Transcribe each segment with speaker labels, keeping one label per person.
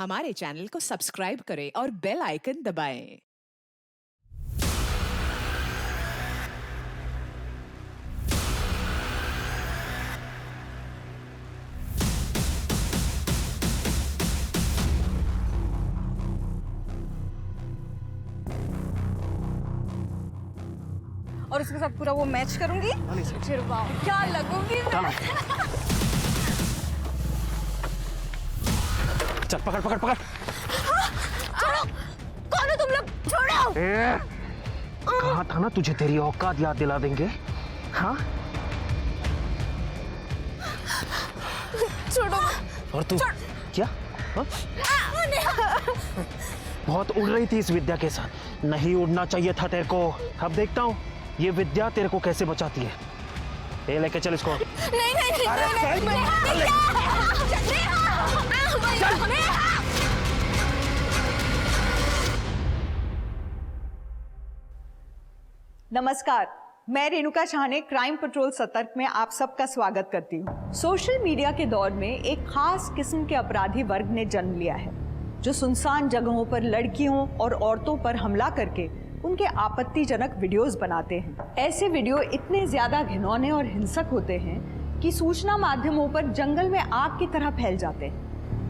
Speaker 1: हमारे चैनल को सब्सक्राइब करें और बेल आइकन दबाएं।
Speaker 2: और उसके साथ पूरा वो मैच करूंगी, फिर वाह क्या लगूंगी मैं।
Speaker 3: चल पकड़ पकड़ पकड़।
Speaker 2: छोड़ो, कौन हो तुम लोग? छोड़ो।
Speaker 3: कहा था ना तुझे तेरी औकात याद दिला देंगे। हाँ
Speaker 2: छोड़ो।
Speaker 3: और तू क्या हा? बहुत उड़ रही थी इस विद्या के साथ, नहीं उड़ना चाहिए था तेरे को। अब देखता हूँ ये विद्या तेरे को कैसे बचाती है। ये लेके चल इसको।
Speaker 2: नहीं नहीं नहीं,
Speaker 3: अरे
Speaker 4: नमस्कार, मैं रेणुका शाह ने क्राइम पेट्रोल सतर्क में आप सबका स्वागत करती हूँ। सोशल मीडिया के दौर में एक खास किस्म के अपराधी वर्ग ने जन्म लिया है, जो सुनसान जगहों पर लड़कियों और औरतों पर हमला करके उनके आपत्तिजनक वीडियोस बनाते हैं। ऐसे वीडियो इतने ज्यादा घिनौने और हिंसक होते हैं कि सूचना माध्यमों पर जंगल में आग की तरह फैल जाते हैं।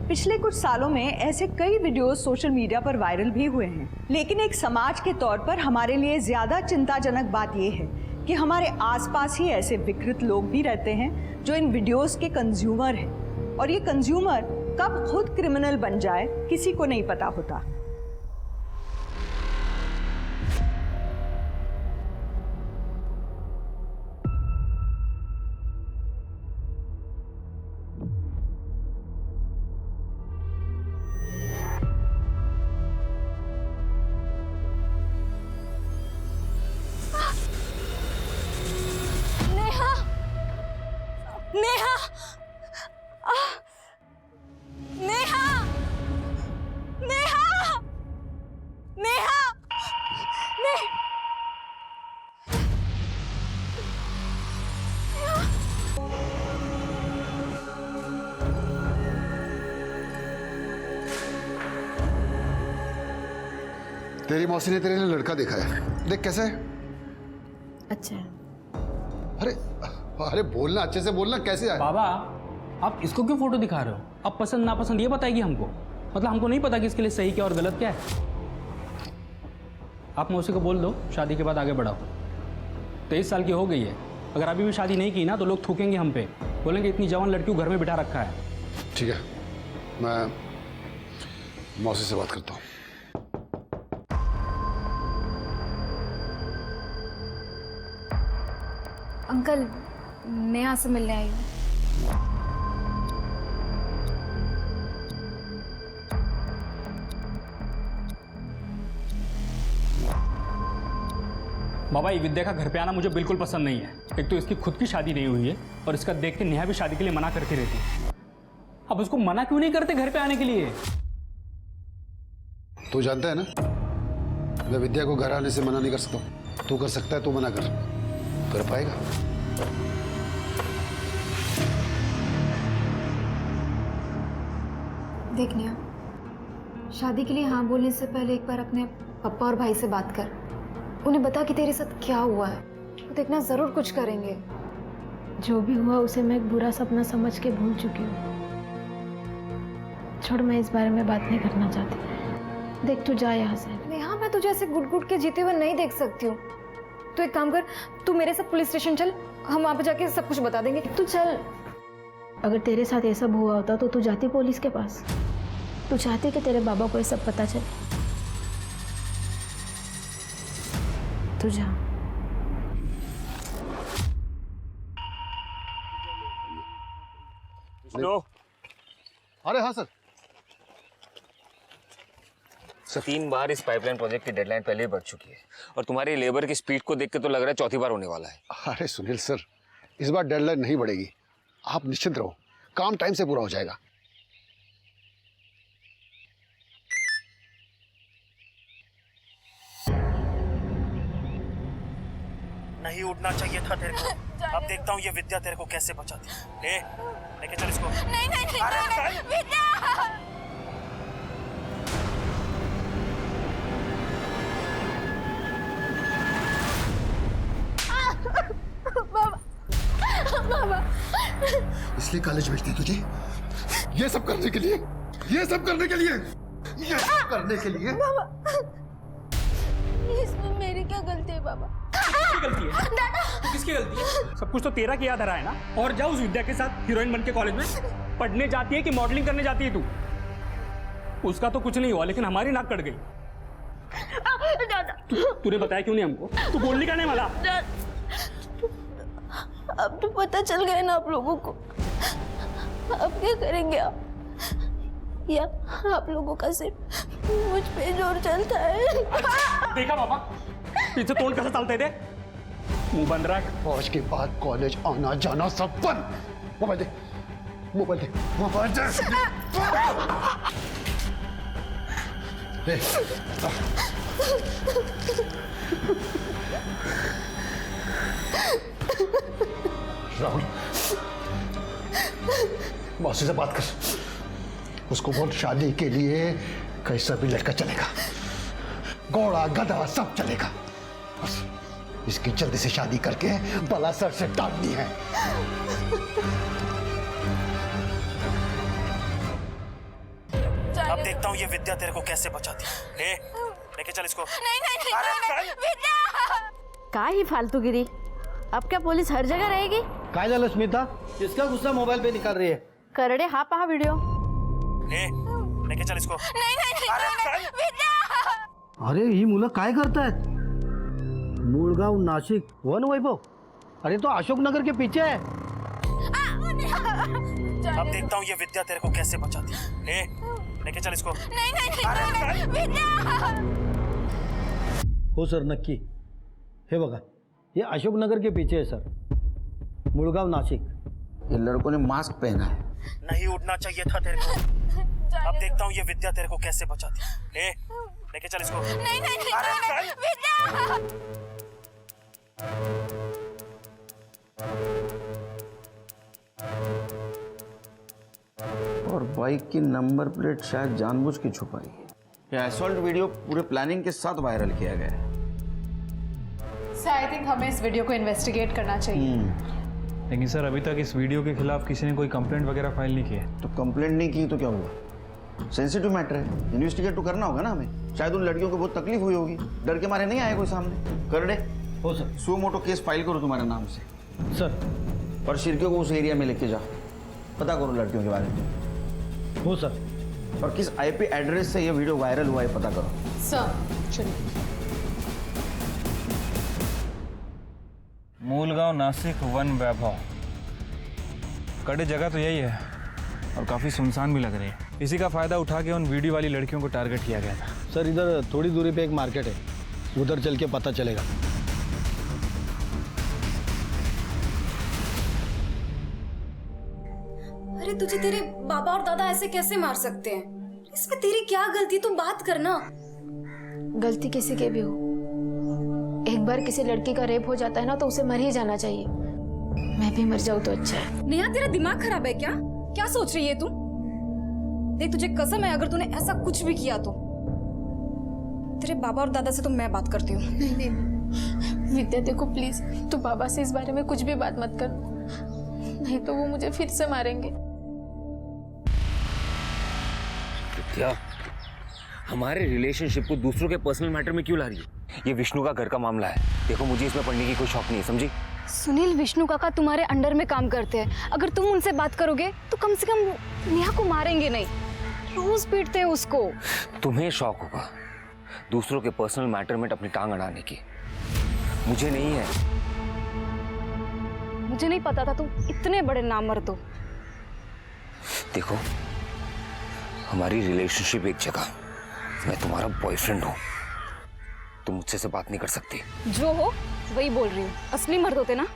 Speaker 4: पिछले कुछ सालों में ऐसे कई वीडियोस सोशल मीडिया पर वायरल भी हुए हैं, लेकिन एक समाज के तौर पर हमारे लिए ज्यादा चिंताजनक बात यह है कि हमारे आसपास ही ऐसे विकृत लोग भी रहते हैं जो इन वीडियोस के कंज्यूमर हैं, और ये कंज्यूमर कब खुद क्रिमिनल बन जाए किसी को नहीं पता होता।
Speaker 2: नेहा, नेहा, नेहा, नेहा,
Speaker 5: तेरी मौसी ने तेरे लिए लड़का देखा है, देख कैसा है।
Speaker 6: अच्छा है।
Speaker 5: अरे अरे बोलना, अच्छे से बोलना, कैसे है?
Speaker 7: बाबा आप इसको क्यों फोटो दिखा रहे हो? अब पसंद नापसंद ये बताएगी हमको, मतलब हमको नहीं पता कि इसके लिए सही क्या और गलत क्या है। आप मौसी को बोल दो शादी के बाद आगे बढ़ाओ। 23 साल की हो गई है, अगर अभी भी शादी नहीं की ना तो लोग थूकेंगे हम पे, बोलेंगे इतनी जवान लड़की को घर में बिठा रखा है।
Speaker 5: ठीक है, मैं मौसी से बात करता हूँ।
Speaker 6: अंकल, नेहा से मिलने आई हूँ।
Speaker 7: बाबा ये विद्या का घर पे आना मुझे बिल्कुल पसंद नहीं है। एक तो इसकी खुद की शादी नहीं हुई है और इसका देख के नेहा भी शादी के लिए मना करती रहती है। अब उसको मना क्यों नहीं करते घर पे आने के लिए?
Speaker 5: तू जानता है ना, मैं विद्या को घर आने से मना नहीं कर सकता। तू कर सकता है, तू मना कर पाएगा?
Speaker 6: देख नेहा, शादी के लिए हाँ बोलने से पहले एक बार अपने पापा और भाई से बात कर। उन्हें बता कि तेरे साथ क्या हुआ है, वो देखना जरूर कुछ करेंगे।
Speaker 8: जो भी हुआ उसे मैं एक बुरा सपना समझ के भूल चुकी हूँ। छोड़, मैं इस बारे में बात नहीं करना चाहती। देख तू जा यहाँ से।
Speaker 6: नेहा, मैं तुझे ऐसे गुट गुट के जीते हुए नहीं देख सकती हूँ। तू एक काम कर, तू मेरे साथ पुलिस स्टेशन चल, हम वहाँ पे जाके सब कुछ बता देंगे।
Speaker 8: तू चल। अगर तेरे साथ ये सब हुआ होता तो तू जाती पुलिस के पास? तू चाहती कि तेरे बाबा को ये सब पता चले? तू जा।
Speaker 5: अरे हाँ सर।
Speaker 9: 3 बार इस पाइपलाइन प्रोजेक्ट की डेडलाइन पहले ही बढ़ चुकी है और तुम्हारी लेबर की स्पीड को देख के तो लग रहा है चौथी बार होने वाला है।
Speaker 5: अरे सुनील सर, इस बार डेडलाइन नहीं बढ़ेगी, आप निश्चिंत रहो, काम टाइम से पूरा हो जाएगा।
Speaker 3: नहीं उड़ना चाहिए था तेरे को। अब देखता हूँ ये विद्या तेरे को कैसे बचाती है। ले लेके चल इसको।
Speaker 2: नहीं नहीं नहीं,
Speaker 3: अरे
Speaker 2: नहीं, विद्या।
Speaker 5: इसलिए कॉलेज भेजते तुझे, ये सब करने के लिए, ये सब करने के लिए, ये सब करने के लिए।
Speaker 8: इसमें मेरी क्या गलती है बाबा?
Speaker 7: किसकी गलती है? किसकी गलती है? सब कुछ तो तेरा किया धरा है ना। और जा उस विद्या के साथ हीरोइन बन के कॉलेज में पढ़ने जाती है कि मॉडलिंग करने जाती है तू? उसका तो कुछ नहीं हुआ, लेकिन हमारी नाक कट गई। तूने बताया क्यों नहीं हमको? तू बोलने का नहीं मला।
Speaker 8: अब तो पता चल गया ना आप लोगों को, अब क्या करेंगे आप? या आप लोगों का सिर्फ मुझ पे जोर चलता है?
Speaker 7: देखा पापा, पीछे तोड़ कैसे चलते थे? मुंह बंद रख।
Speaker 5: आज के बाद कॉलेज आना जाना सब बंद। मोबाइल दे, मोबाइल दे, मोबाइल दे। राहुल, मौसी से बात कर, उसको बोल शादी के लिए कैसा भी लड़का चलेगा, घोड़ा गधा सब चलेगा, बस इसकी जल्दी से शादी करके बला सर से टालनी है।
Speaker 3: अब देखता हूँ ये विद्या तेरे को कैसे बचाती है। लेके चल इसको।
Speaker 8: नहीं, विद्या!
Speaker 10: का ही फालतूगिरी। अब क्या पुलिस हर जगह रहेगी?
Speaker 11: काय झालं स्मिता? इसका गुस्सा मोबाइल पे निकाल रही है।
Speaker 10: करड़े हा पहा वीडियो।
Speaker 3: लेके चल इसको।
Speaker 8: नहीं, विद्या!
Speaker 11: अरे ही मुलं काय करतायत? मूळगाव नाशिक वन वैभव, अरे तो अशोकनगर के पीछे है।
Speaker 3: अब देखता हूँ ये विद्या तेरे को कैसे बचाती है। लेके चल इसको।
Speaker 8: नहीं, विद्या!
Speaker 11: हो सर, नक्की। हे बघा, ये अशोकनगर के पीछे है सर, मुळगाव नाशिक।
Speaker 12: ये लड़कों ने मास्क पहना है।
Speaker 3: नहीं उड़ना चाहिए था तेरे को। अब देखता हूँ ये विद्या तेरे को कैसे बचाती है। लेके चल इसको।
Speaker 8: नहीं, विद्या!
Speaker 12: और बाइक की नंबर प्लेट शायद जानबूझ के छुपाई है। यह असॉल्ट वीडियो पूरे प्लानिंग के साथ वायरल किया गया है।
Speaker 6: आई थिंक हमें इस वीडियो को इन्वेस्टिगेट करना चाहिए।
Speaker 7: लेकिन सर अभी तक इस वीडियो के खिलाफ किसी ने कोई कंप्लेंट वगैरह फाइल नहीं की है।
Speaker 12: तो कंप्लेंट नहीं की तो क्या हुआ? सेंसिटिव मैटर है, इन्वेस्टिगेट तो करना होगा ना हमें। शायद उन लड़कियों को बहुत तकलीफ हुई होगी, डर के मारे नहीं आए कोई सामने। कर दे।
Speaker 11: हो सर।
Speaker 12: सो मोटो केस फाइल करो तुम्हारे नाम से
Speaker 11: सर।
Speaker 12: और शिरकियों को उस एरिया में लेके जाओ, पता करो लड़कियों के बारे में।
Speaker 11: हो सर।
Speaker 12: और किस आईपी एड्रेस से ये वीडियो वायरल हुआ है पता करो।
Speaker 6: सर चलिए।
Speaker 13: मूलगांव नासिक वन वैभव, कड़े जगह तो यही है और काफ़ी सुनसान भी लग रही है। इसी का फ़ायदा उठा के उन वीडियो वाली लड़कियों को टारगेट किया गया था।
Speaker 11: सर इधर थोड़ी दूरी पे एक मार्केट है, उधर चल के पता चलेगा।
Speaker 2: अरे तुझे तेरे बाबा और दादा ऐसे कैसे मार सकते हैं? इसमें तेरी क्या गलती? तू बात करना।
Speaker 8: गलती किसी के भी हो, एक बार किसी लड़की का रेप हो जाता है ना तो उसे मर ही जाना चाहिए। मैं भी मर जाऊं तो अच्छा है।
Speaker 2: नेहा, तेरा दिमाग खराब है क्या? क्या सोच रही है तू? देख, तुझे कसम है, अगर तूने ऐसा कुछ भी किया तो तेरे बाबा और दादा से तो मैं बात करती हूँ।
Speaker 8: नहीं विद्या, देखो प्लीज, तू बाबा से इस बारे में कुछ भी बात मत कर, नहीं तो वो मुझे फिर से मारेंगे।
Speaker 9: विद्या, हमारे रिलेशनशिप को दूसरों के पर्सनल मैटर में क्यों ला रही है? ये विष्णु का घर का मामला है। देखो, मुझे इसमें पढ़ने की कोई शौक नहीं है, समझी?
Speaker 2: सुनील, विष्णु काका तुम्हारे अंडर में काम करते हैं। अगर तुम उनसे बात करोगे तो कम से कम नेहा को मारेंगे नहीं। रोज पीटते हैं उसको।
Speaker 9: तुम्हें शौक होगा दूसरों के पर्सनल मैटर में अपनी टांग अड़ाने की, मुझे नहीं है।
Speaker 2: मुझे नहीं पता था तुम इतने बड़े नामर्द हो।
Speaker 9: देखो, हमारी रिलेशनशिप एक जगह, मैं तुम्हारा बॉयफ्रेंड हूँ, तुम मुझसे से बात नहीं कर सकती।
Speaker 2: जो हो वही बोल रही हूँ। असली मर्द होते ना,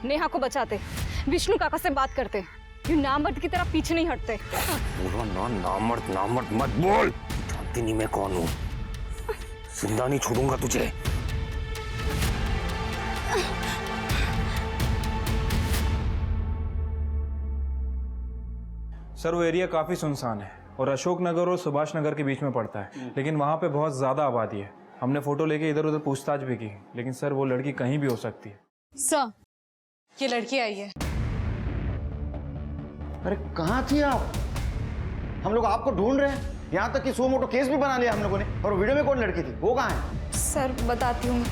Speaker 2: नेहा को बचाते, विष्णु काका से बात करते, ये नामर्द की तरह पीछे नहीं हटते।
Speaker 9: बोलो ना, नामर्द नामर्द मत बोल। जानती नहीं मैं कौन हूँ, जिंदा नहीं छोड़ूंगा तुझे।
Speaker 13: सर वो एरिया काफ़ी सुनसान है और अशोकनगर और सुभाष नगर के बीच में पड़ता है, लेकिन वहाँ पे बहुत ज़्यादा आबादी है। हमने फ़ोटो लेके इधर उधर पूछताछ भी की, लेकिन सर वो लड़की कहीं भी हो सकती है।
Speaker 6: सर, ये लड़की आई है।
Speaker 12: अरे कहाँ थी आप? हम लोग आपको ढूंढ रहे हैं, यहाँ तक कि सो मोटो केस भी बना लिया हम लोगों ने। और वीडियो में कौन लड़की थी, वो कहाँ है?
Speaker 2: सर बताती हूँ।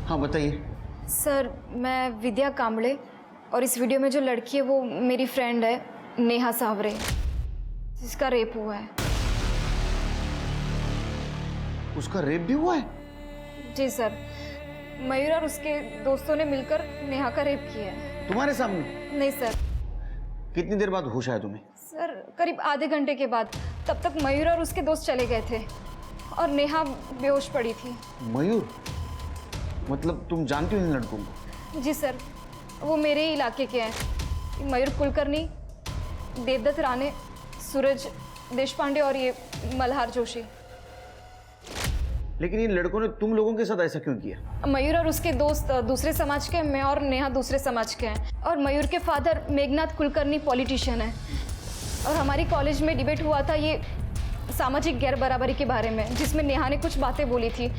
Speaker 12: हाँ बताइए।
Speaker 2: सर मैं विद्या कांबळे, और इस वीडियो में जो लड़की है वो मेरी फ्रेंड है नेहा सावरे, जिसका रेप हुआ है।
Speaker 12: उसका रेप भी हुआ है?
Speaker 2: जी सर, मयूर और उसके दोस्तों ने मिलकर नेहा का रेप किया है।
Speaker 12: तुम्हारे सामने?
Speaker 2: नहीं सर।
Speaker 12: कितनी देर बाद होश आया तुम्हें?
Speaker 2: सर करीब आधे घंटे के बाद। तब तक मयूर और उसके दोस्त चले गए थे और नेहा बेहोश पड़ी थी।
Speaker 12: मयूर? मतलब तुम जानती हो इन लड़कों को?
Speaker 2: जी सर, वो मेरे ही इलाके के हैं। मयूर कुलकर्णी, देवदत्त राणे, सूरज देशपांडे और ये मल्हार जोशी।
Speaker 12: लेकिन इन लड़कों ने तुम लोगों के साथ ऐसा क्यों किया?
Speaker 2: मयूर और उसके दोस्त दूसरे समाज के हैं, मैं और नेहा दूसरे समाज के हैं। और मयूर के फादर मेघनाथ कुलकर्णी पॉलिटिशियन है। और हमारी कॉलेज में डिबेट हुआ था ये सामाजिक गैर बराबरी के बारे में, जिसमें नेहा ने कुछ बातें बोली थी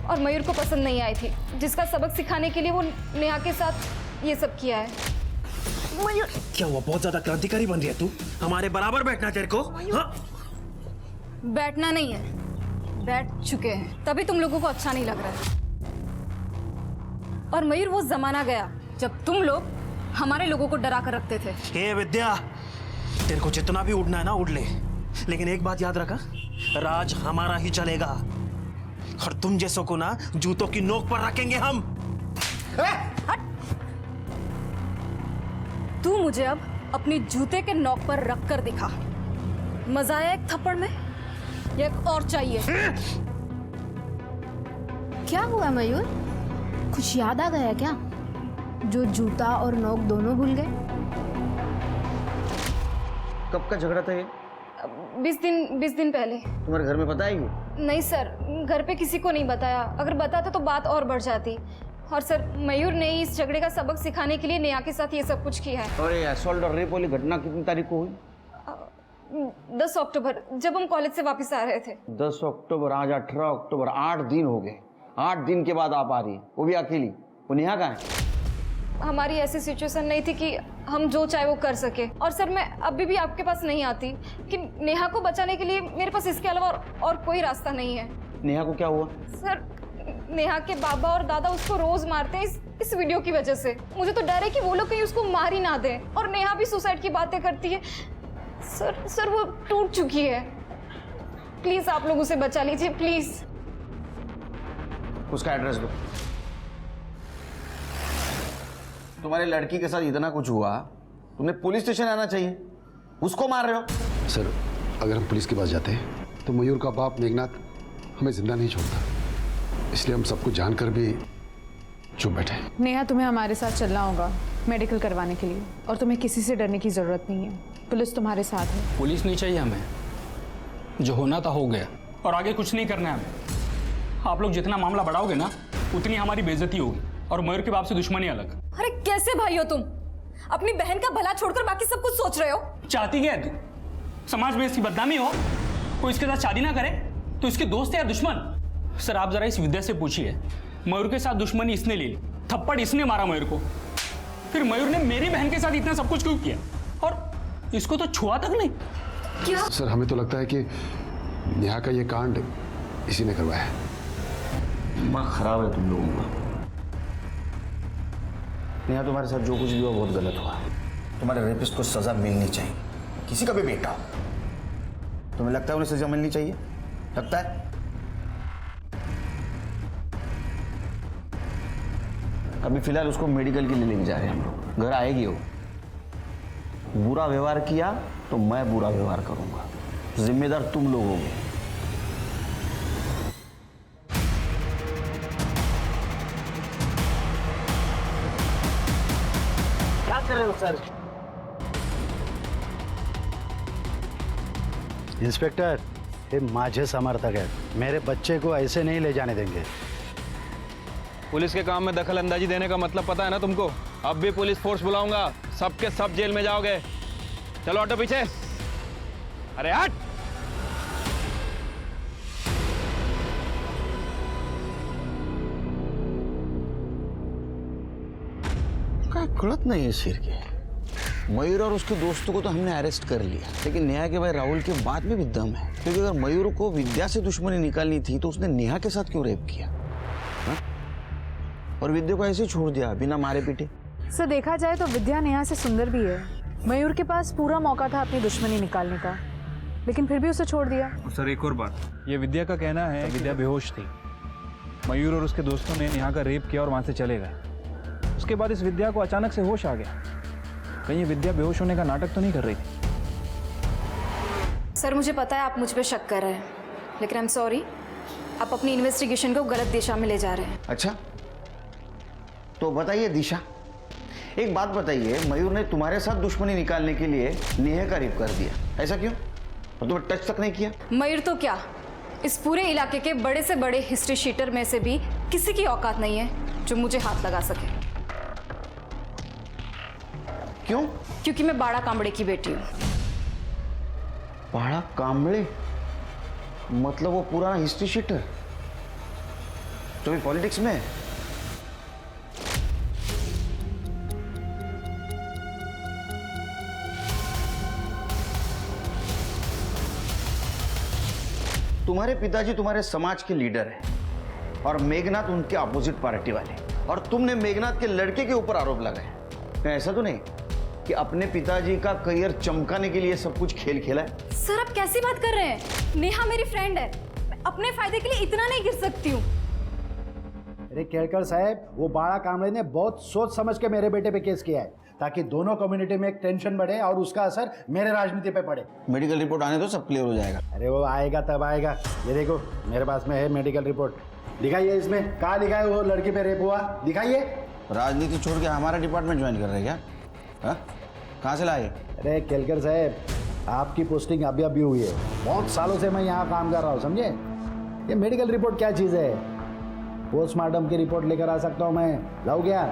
Speaker 2: और मयूर को पसंद नहीं आई थी, जिसका सबक सिखाने के लिए वो नेहा के साथ ये सब किया है।
Speaker 3: मयूर क्या हुआ? बहुत ज्यादा क्रांतिकारी बन रही है तू। हमारे बराबर बैठना तेरे को। हाँ?
Speaker 2: बैठना नहीं है, बैठ चुके हैं, तभी तुम लोगों को अच्छा नहीं लग रहा है। और मयूर वो जमाना गया जब तुम लोग हमारे लोगों को डरा कर रखते थे।
Speaker 3: हे विद्या, तेरे को जितना भी उड़ना है ना उड़ ले, लेकिन एक बात याद रखा, राज हमारा ही चलेगा और तुम जैसों को ना जूतों की नोक पर रखेंगे हम।
Speaker 2: तू मुझे अब अपनी जूते के नोक पर रख कर दिखा। मजा आया एक थप्पड़ में या एक और चाहिए?
Speaker 8: क्या हुआ मयूर, कुछ याद आ गया क्या? जो जूता और नोक दोनों भूल गए?
Speaker 12: कब का झगड़ा था ये?
Speaker 2: 20 दिन पहले।
Speaker 12: तुम्हारे घर में पता है ये?
Speaker 2: नहीं सर, घर पे किसी को नहीं बताया। अगर बताता तो बात और बढ़ जाती। और सर मयूर ने इस झगड़े का सबक सिखाने के लिए नेहा के साथ ये सब कुछ किया है।
Speaker 12: और ये असॉल्ट और रेप वाली घटना कितनी तारीख को हुई?
Speaker 2: 10 अक्टूबर, जब हम कॉलेज से वापस आ रहे थे।
Speaker 12: 10 अक्टूबर, आज 18 अक्टूबर, 8 दिन हो गए। 8 दिन के बाद आप आ रही है, वो भी अकेली। वो नेहा कहाँ है?
Speaker 2: हमारी ऐसी सिचुएशन नहीं थी कि हम जो चाहे वो कर सके। और सर मैं अभी भी आपके पास नहीं आती कि नेहा को बचाने के लिए मेरे पास इसके अलावा और कोई रास्ता नहीं है।
Speaker 12: नेहा को क्या हुआ?
Speaker 2: सर नेहा के बाबा और दादा उसको रोज मारते हैं इस वीडियो की वजह से। मुझे तो डर है कि वो लोग कहीं उसको मार ही ना दें। और नेहा भी सुसाइड की बातें करती है। सर वो टूट चुकी है। प्लीज आप लोग उसे बचा लीजिए, प्लीज।
Speaker 12: उसका एड्रेस दो। तुम्हारी लड़की के साथ इतना कुछ हुआ, तुम्हें पुलिस स्टेशन आना चाहिए। उसको मार रहे हो।
Speaker 5: सर, अगर हम पुलिस के पास जाते हैं तो मयूर का बाप मेघनाथ हमें जिंदा नहीं छोड़ता, इसलिए हम सबको जानकर भी चुप बैठे।
Speaker 14: नेहा, तुम्हें हमारे साथ चलना होगा मेडिकल करवाने के लिए, और तुम्हें किसी से डरने की जरूरत नहीं है। पुलिस तुम्हारे साथ है।
Speaker 7: पुलिस नहीं चाहिए हमें, जो होना था हो गया और आगे कुछ नहीं करना है हमें। आप लोग जितना मामला बढ़ाओगे ना, उतनी हमारी बेइज्जती होगी और मयूर के बाप से दुश्मनी अलग।
Speaker 2: अरे कैसे भाई हो तुम? अपनी बहन का भला छोड़कर बाकी सब कुछ सोच रहे हो।
Speaker 7: चाहती क्या है तू? समाज में इसकी बदनामी हो, कोई इसके साथ शादी ना करे तो इसके दोस्त है या दुश्मन? सर आप जरा इस विद्या से पूछिए, मयूर के साथ दुश्मनी इसने ले ली, थप्पड़ इसने मारा मयूर को, फिर मयूर ने मेरी बहन के साथ इतना सब कुछ क्यों किया? और इसको तो छुआ तक नहीं।
Speaker 2: क्या?
Speaker 5: सर हमें तो लगता है कि नेहा का ये कांड इसी ने करवाया है।
Speaker 12: दिमाग खराब है तुम लोगों का। नेहा, तुम्हारे साथ जो कुछ भी हुआ बहुत गलत हुआ। तुम्हारे रेपिस्ट को सजा मिलनी चाहिए, किसी का भी बेटा हो। तुम्हें लगता है उन्हें सजा मिलनी चाहिए? लगता है? अभी फिलहाल उसको मेडिकल के लिए लेके जा रहे हैं हम लोग। घर आएगी वो। बुरा व्यवहार किया तो मैं बुरा व्यवहार करूंगा, जिम्मेदार तुम लोग होगे।
Speaker 3: क्या कर रहे हो सर?
Speaker 11: इंस्पेक्टर, ये माझे समर्थक है, मेरे बच्चे को ऐसे नहीं ले जाने देंगे।
Speaker 13: पुलिस के काम में दखल अंदाजी देने का मतलब पता है ना तुमको? अब भी पुलिस फोर्स बुलाऊंगा, सबके सब जेल में जाओगे। चलो ऑटो पीछे। अरे हट।
Speaker 12: क्या गलत नहीं है शेर के। मयूर और उसके दोस्तों को तो हमने अरेस्ट कर लिया, लेकिन नेहा के भाई राहुल के बाद में भी दम है। क्योंकि अगर मयूर को विद्या से दुश्मनी निकालनी थी तो उसने नेहा के साथ क्यों रेप किया हा? और विद्या को ऐसे ही छोड़ दिया बिना मारे पीटे।
Speaker 14: सर देखा जाए तो विद्या नेहा से सुंदर भी है। मयूर के पास पूरा मौका था अपनी दुश्मनी निकालने का, लेकिन फिर भी उसे छोड़ दिया।
Speaker 13: और सर एक और बात, ये विद्या का कहना है विद्या बेहोश थी। मयूर और उसके दोस्तों ने नेहा का रेप किया और वहाँ से चले गए। उसके बाद इस विद्या को अचानक से होश आ गया। कहीं ये विद्या बेहोश होने का नाटक तो नहीं कर रही थी?
Speaker 2: सर मुझे पता है आप मुझ पे शक कर रहे हैं, लेकिन आई एम सॉरी, आप अपनी इन्वेस्टिगेशन को गलत दिशा में ले जा रहे हैं।
Speaker 12: अच्छा तो बताइए दिशा, एक बात बताइए, मयूर ने तुम्हारे साथ दुश्मनी निकालने के लिए नेहा का रेप कर दिया, ऐसा क्यों? और तुम्हें टच तक नहीं किया?
Speaker 2: मयूर तो क्या, इस पूरे इलाके के बड़े से बड़े हिस्ट्री शीटर में से भी किसी की औकात नहीं है जो मुझे हाथ लगा सके।
Speaker 12: क्यों?
Speaker 2: क्योंकि मैं बाड़ा कांबड़े की बेटी हूँ।
Speaker 12: बाड़ा कांबड़े मतलब वो पुराना हिस्ट्री शीटर जो भी पॉलिटिक्स में है? तुम्हारे पिताजी तुम्हारे समाज के लीडर हैं और मेघनाथ उनके अपोजिट पार्टी वाले, और तुमने मेघनाथ के लड़के के ऊपर आरोप लगाए। ऐसा तो नहीं कि अपने पिताजी का करियर चमकाने के लिए सब कुछ खेल खेला है?
Speaker 2: सर आप कैसी बात कर रहे हैं? नेहा मेरी फ्रेंड है, मैं अपने फायदे के लिए इतना नहीं गिर सकती हूँ।
Speaker 11: अरे केलकर साहब, वो बाड़ा कामड़े ने बहुत सोच समझ के मेरे बेटे पे केस किया है ताकि दोनों कम्युनिटी में एक टेंशन बढ़े और उसका असर मेरे राजनीति पे पड़े।
Speaker 12: मेडिकल रिपोर्ट आने तो सब क्लियर हो जाएगा।
Speaker 11: अरे वो आएगा तब आएगा। ये देखो मेरे पास में है मेडिकल रिपोर्ट, दिखाइए। इसमें कहाँ लिखा है वो लड़की पे रेप हुआ, दिखाइए।
Speaker 12: राजनीति छोड़ के हमारा डिपार्टमेंट ज्वाइन कर रहे हैं क्या? कहाँ से लाए?
Speaker 11: अरे केलकर साहब, आपकी पोस्टिंग अभी अभी हुई है, बहुत सालों से मैं यहाँ काम कर रहा हूँ, समझे? ये मेडिकल रिपोर्ट क्या चीज़ है? पोस्टमार्टम की रिपोर्ट लेकर आ सकता हूँ मैं, लाओ क्या?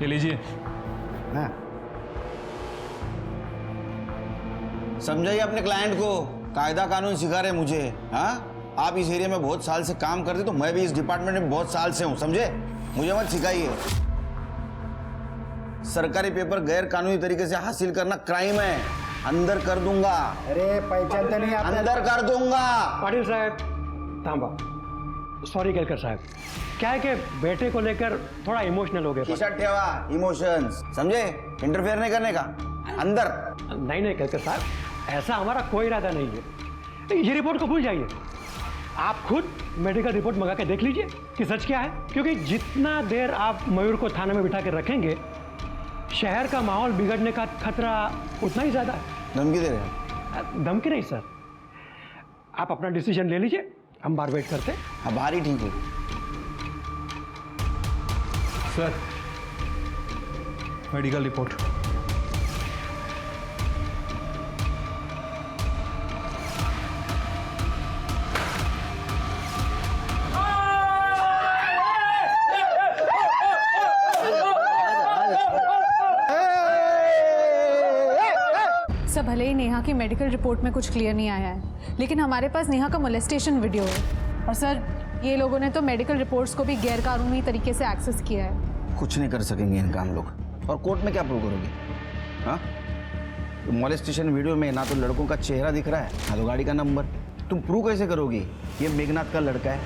Speaker 13: ये लीजिए।
Speaker 11: हाँ
Speaker 12: समझाइए अपने क्लाइंट को, कायदा कानून सिखा रहे मुझे। हाँ, आप इस एरिया में बहुत साल से काम करते, तो मैं भी इस डिपार्टमेंट में बहुत साल से हूँ, समझे? मुझे मत सिखाइए। सरकारी पेपर गैर कानूनी तरीके से हासिल करना क्राइम है, अंदर कर दूंगा।
Speaker 11: अरे पहचानते नहीं आप?
Speaker 12: अंदर कर दूंगा।
Speaker 15: पाटिल साहब थांबा, सॉरी केलकर साहब, क्या है कि बेटे को लेकर थोड़ा इमोशनल हो गए।
Speaker 12: खिचड़ ठेवा इमोशंस, समझे? इंटरफेयर नहीं करने का, अंदर।
Speaker 15: नहीं केलकर साहब, ऐसा हमारा कोई इरादा नहीं है। ये रिपोर्ट को भूल जाइए, आप खुद मेडिकल रिपोर्ट मंगा के देख लीजिए कि सच क्या है। क्योंकि जितना देर आप मयूर को थाने में बिठा कर रखेंगे, शहर का माहौल बिगड़ने का खतरा उतना ही ज्यादा है।
Speaker 12: धमकी दे रहे हैं?
Speaker 15: धमकी नहीं सर, आप अपना डिसीजन ले लीजिए, हम बाहर वेट करते हैं।
Speaker 12: हाँ, बाहर ही ठीक है
Speaker 13: सर। Medical report.
Speaker 14: सर भले ही नेहा की मेडिकल रिपोर्ट में कुछ क्लियर नहीं आया है, लेकिन हमारे पास नेहा का मोलेस्टेशन वीडियो है। और सर ये लोगों ने तो मेडिकल रिपोर्ट्स को भी गैरकानूनी तरीके से एक्सेस किया है।
Speaker 12: कुछ नहीं कर सकेंगे इनका हम लोग। और कोर्ट में क्या प्रूव करोगे? हाँ, मोलेस्टेशन वीडियो में ना तो लड़कों का चेहरा दिख रहा है, ना तो गाड़ी का नंबर। तुम प्रूव कैसे करोगे ये मेघनाथ का लड़का है?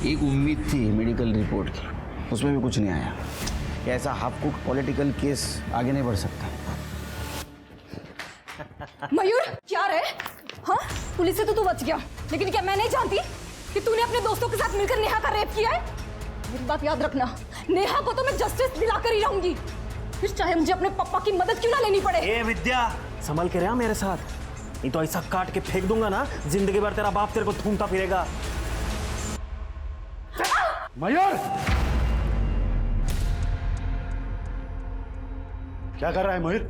Speaker 12: एक उम्मीद थी मेडिकल रिपोर्ट की, उसमें भी कुछ नहीं आया। ऐसा हाफ कुक पॉलिटिकल केस आगे नहीं बढ़ सकता।
Speaker 2: मयूर क्या रे? हाँ, पुलिस से तो तू बच गया, लेकिन क्या मैं नहीं जानती कि तूने अपने दोस्तों के साथ मिलकर नेहा का रेप किया है? मेरी बात याद रखना, नेहा को तो मैं जस्टिस दिलाकर ही रहूंगी, फिर चाहे मुझे अपने पापा की मदद क्यों ना लेनी पड़े।
Speaker 3: ए विद्या, संभल के रहा मेरे साथ, नहीं तो ऐसा काट के फेंक दूंगा ना, जिंदगी भर तेरा बाप तेरे को थूमता फिरेगा।
Speaker 11: मयूर क्या कर रहा है मयूर?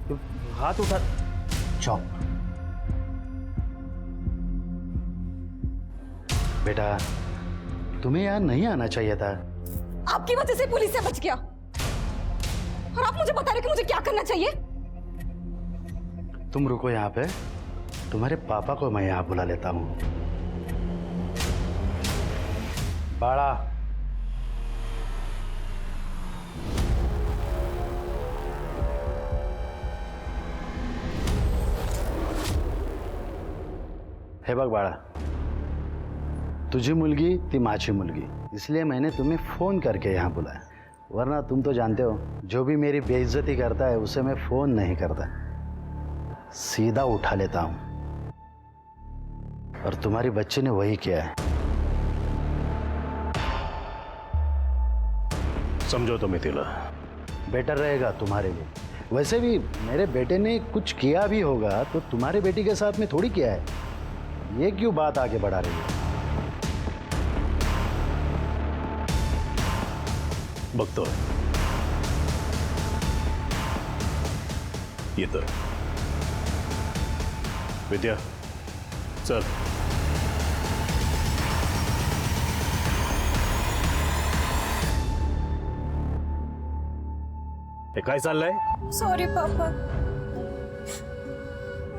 Speaker 3: तू हाथ उठा।
Speaker 11: चौप। बेटा तुम्हें यहाँ नहीं आना चाहिए था।
Speaker 2: आपकी वजह से पुलिस से बच गया, और आप मुझे बता रहे कि मुझे क्या करना चाहिए?
Speaker 11: तुम रुको यहाँ पे, तुम्हारे पापा को मैं यहाँ बुला लेता हूँ। बाड़ा, हे बघ बाळा, तुझी मुलगी ती माझी मुलगी, इसलिए मैंने तुम्हें फ़ोन करके यहाँ बुलाया, वरना तुम तो जानते हो जो भी मेरी बेइज्जती करता है उसे मैं फ़ोन नहीं करता, सीधा उठा लेता हूँ। और तुम्हारी बच्ची ने वही किया है।
Speaker 16: समझो तो मिथिला,
Speaker 11: बेटर रहेगा तुम्हारे लिए। वैसे भी मेरे बेटे ने कुछ किया भी होगा तो तुम्हारे बेटी के साथ में थोड़ी किया है, ये क्यों बात आगे बढ़ा रही है?
Speaker 16: बघतोय येतोय। विद्या चल। हे काय चाललंय?
Speaker 8: सॉरी पापा,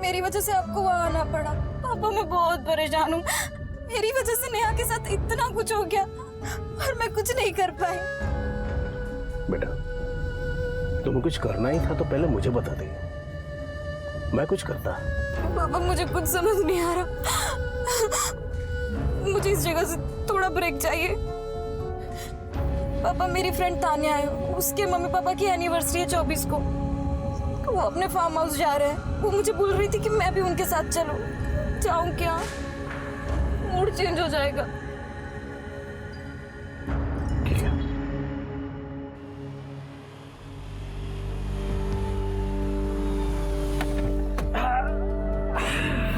Speaker 8: मेरी वजह से आपको वहां आना पड़ा। पापा मैं बहुत परेशान हूँ, मेरी वजह से नेहा के साथ इतना कुछ हो गया और मैं कुछ नहीं कर पाई।
Speaker 16: बेटा तुम्हें कुछ करना ही था तो पहले मुझे बता दे, मैं कुछ करता।
Speaker 8: पापा मुझे कुछ समझ नहीं आ रहा, मुझे इस जगह से थोड़ा ब्रेक चाहिए। पापा मेरी फ्रेंड तान्या है, उसके मम्मी पापा की एनिवर्सरी है 24 को, वो अपने फार्म हाउस जा रहे हैं। वो मुझे बोल रही थी कि मैं भी उनके साथ चलूं। जाऊं क्या? मूड चेंज हो जाएगा।
Speaker 16: ठीक है।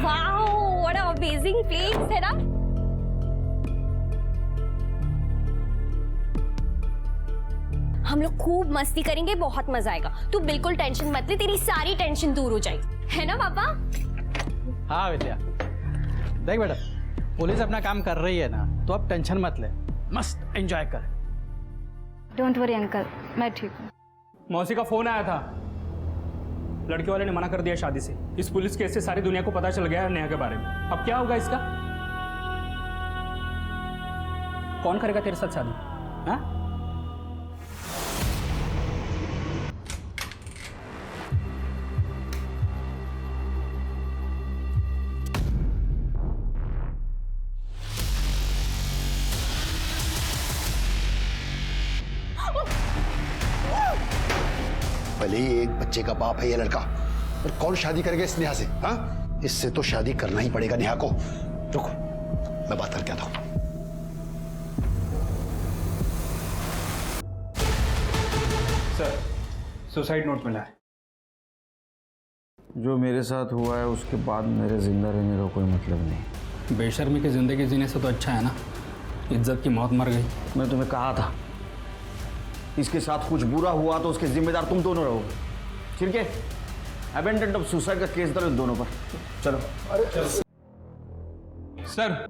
Speaker 17: Wow, what a amazing place है ना। हम लोग खूब मस्ती करेंगे, बहुत मजा आएगा। तू बिल्कुल टेंशन मत ले, तेरी सारी टेंशन दूर हो जाएगी, है ना पापा?
Speaker 18: हाँ विद्या, देख बेटा, पुलिस अपना काम कर रही है ना, तो अब टेंशन मत ले, मस्त एंजॉय कर।
Speaker 2: डोंट वरी अंकल, मैं ठीक हूँ।
Speaker 7: मौसी का फोन आया था, लड़के वाले ने मना कर दिया शादी से। इस पुलिस केस से सारी दुनिया को पता चल गया है नेहा के बारे में। अब क्या होगा इसका? कौन करेगा तेरे साथ शादी? हाँ?
Speaker 5: भले ही एक बच्चे का बाप है ये लड़का, पर कौन शादी करेगा इस नेहा से? हाँ, इससे तो शादी करना ही पड़ेगा नेहा को। रुको, मैं बात करके आता हूं।
Speaker 13: सर, सुसाइड नोट मिला है।
Speaker 9: जो मेरे साथ हुआ है उसके बाद मेरे जिंदा रहने का कोई मतलब नहीं।
Speaker 7: बेशर्मी की जिंदगी जीने से तो अच्छा है ना, इज्जत की मौत मर गई।
Speaker 12: मैं तुम्हें कहा था, इसके साथ कुछ बुरा हुआ तो उसके जिम्मेदार तुम दोनों रहोगे। ठीक है, अबेंडेंट ऑफ सुसाइड का केस दर्ज दोनों पर। चलो।
Speaker 13: सर,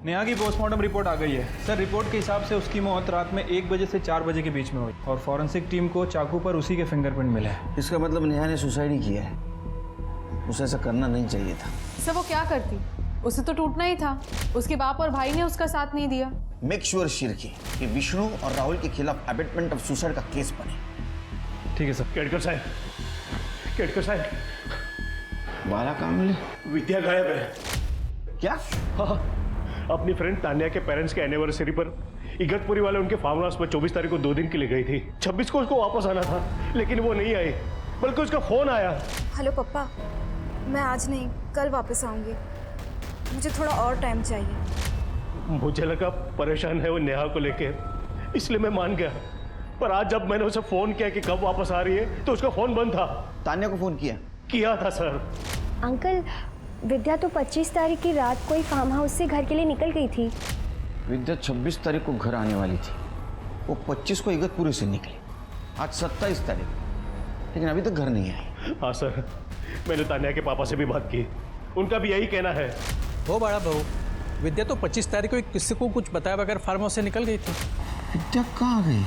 Speaker 13: नेहा की पोस्टमार्टम रिपोर्ट आ गई है। सर, रिपोर्ट के हिसाब से उसकी मौत रात में 1 बजे से 4 बजे के बीच में हुई और फॉरेंसिक टीम को चाकू पर उसी के फिंगरप्रिंट मिले हैं।
Speaker 12: इसका मतलब नेहा ने सुसाइड ही किया है। उसे ऐसा करना नहीं चाहिए था।
Speaker 14: सर वो क्या करती, उसे तो टूटना ही था। उसके बाप और भाई ने उसका साथ नहीं दिया।
Speaker 12: मेक श्योर शिरकी कि विष्णु और राहुल के खिलाफ अबेटमेंट ऑफ सुसाइड का केस बने।
Speaker 13: ठीक है सर।
Speaker 16: केडकर साहब, केडकर साहब,
Speaker 12: बाला कामले,
Speaker 16: विद्या गायब है।
Speaker 12: क्या?
Speaker 16: हाँ, अपनी फ्रेंड तान्या के पेरेंट्स के एनिवर्सरी पर इगतपुरी वाले उनके फार्म हाउस में 24 तारीख को 2 दिन के लिए गई थी। 26 को उसको वापस आना था, लेकिन वो नहीं आई, बल्कि उसका फोन आया।
Speaker 2: हेलो पापा, मैं आज नहीं कल वापस आऊंगी, मुझे थोड़ा और टाइम चाहिए।
Speaker 16: मुझे लगा परेशान है वो नेहा को लेके, इसलिए मैं मान गया। पर आज जब मैंने उसे फोन किया कि कब वापस आ रही है तो उसका फोन बंद था।
Speaker 12: तान्या को फोन
Speaker 16: किया था सर।
Speaker 17: अंकल, विद्या तो 25 तारीख की रात को ही फार्म हाउस से घर के लिए निकल गई थी।
Speaker 12: विद्या 26 तारीख को घर आने वाली थी, वो 25 को इगतपुरी से निकली। आज 27 तारीख, लेकिन अभी तक घर नहीं आई।
Speaker 16: हाँ सर, मैंने तान्या के पापा से भी बात की, उनका भी यही कहना है।
Speaker 18: वो बड़ा बहू, विद्या तो 25 तारीख को किसी को कुछ बताया बगैर फार्म हाउस से निकल गई थी।
Speaker 12: विद्या कहाँ गई?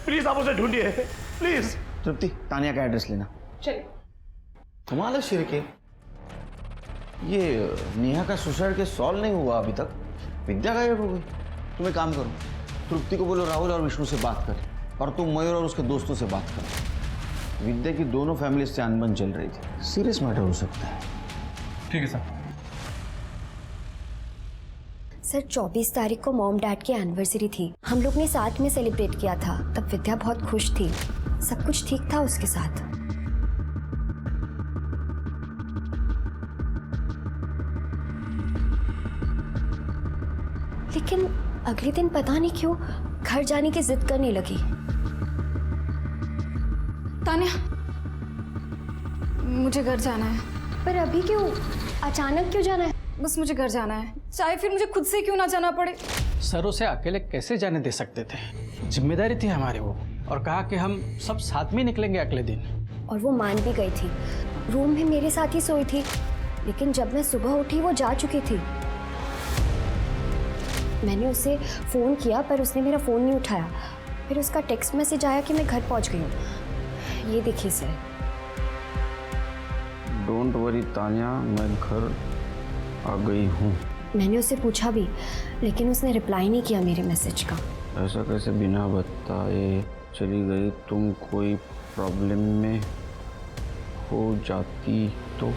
Speaker 16: प्लीज आप उसे ढूंढिए, प्लीज।
Speaker 12: तृप्ति, तान्या का एड्रेस लेना।
Speaker 14: चलिए।
Speaker 12: कमाल है शिरके, ये नेहा का सुसाइड केस सॉल्व नहीं हुआ अभी तक, विद्या गायब हो गई। तुम एक काम करो, तृप्ति को बोलो राहुल और विष्णु से बात कर, और तुम मयूर और उसके दोस्तों से बात करो। विद्या की दोनों फैमिली से अनबन चल रही थी, सीरियस मैटर हो सकता है।
Speaker 13: ठीक है सर।
Speaker 17: सर 24 तारीख को मॉम डैड की एनिवर्सरी थी, हम लोग ने साथ में सेलिब्रेट किया था। तब विद्या बहुत खुश थी, सब कुछ ठीक था उसके साथ। लेकिन अगले दिन पता नहीं क्यों घर जाने की जिद करने लगी।
Speaker 2: तान्या, मुझे घर जाना है।
Speaker 17: पर अभी क्यों? अचानक क्यों जाना है?
Speaker 2: बस मुझे घर जाना है, चाहे फिर मुझे खुद से क्यों ना जाना पड़े।
Speaker 18: सर उसे अकेले कैसे जाने दे सकते थे? जिम्मेदारी थी हमारी वो, और कहा कि हम सब साथ में निकलेंगे अगले दिन।
Speaker 17: और वो मान भी गई थी। रूम में मेरे साथ ही सोई थी, लेकिन जब मैं सुबह उठी वो जा चुकी थी। मैंने उसे फ़ोन किया पर उसने मेरा फ़ोन नहीं उठाया। फिर उसका टेक्स्ट मैसेज आया कि मैं घर पहुंच गई हूँ। ये देखिए सर।
Speaker 12: डोंट वरी तान्या, मैं घर आ गई हूँ।
Speaker 17: मैंने उससे पूछा भी, लेकिन उसने रिप्लाई नहीं किया मेरे मैसेज का।
Speaker 12: ऐसा कैसे बिना बताए चली गई? तुम कोई प्रॉब्लम में हो जाती तो?